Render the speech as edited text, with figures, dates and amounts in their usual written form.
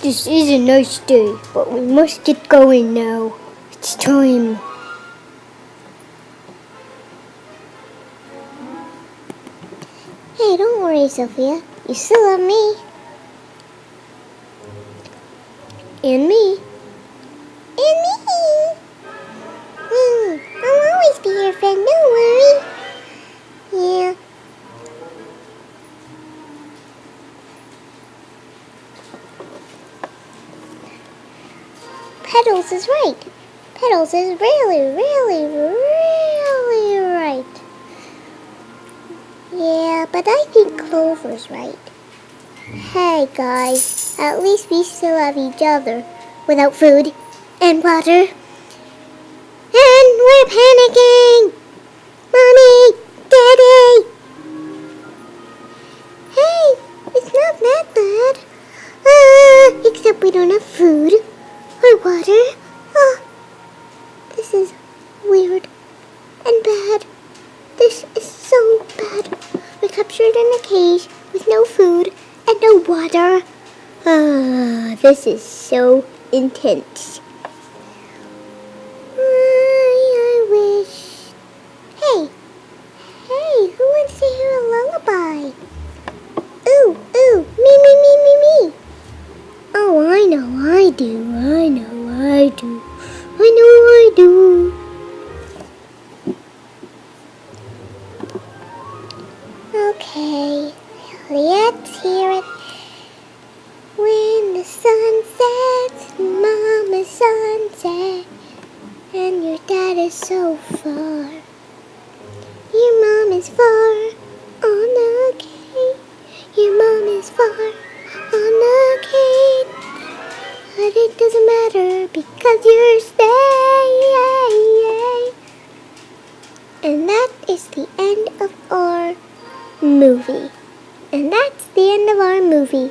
This is a nice day, but we must get going now. It's time. Hey, don't worry, Sophia. You still love me. And me. And me. I'll always be your friend, don't worry. Yeah. Petals is right. Petals is really right. Yeah, but I think Clover's right. Hey guys, at least we still have each other without food and water. And we're panicking! Mommy! Daddy! Hey, it's not that bad. Except we don't have food or water. This is weird and bad. This is so bad. We're captured in a cage with no food and no water. This is so intense. I wish. Hey, who wants to hear a lullaby? Ooh, me. Oh, I know I do. Okay, let's hear it. When the sun sets, Mama's sunset, and your dad is so far. Your mom is far on the cane. Your mom is far on the cane. But it doesn't matter because you're staying. And that is the end of our movie. And that's the end of our movie.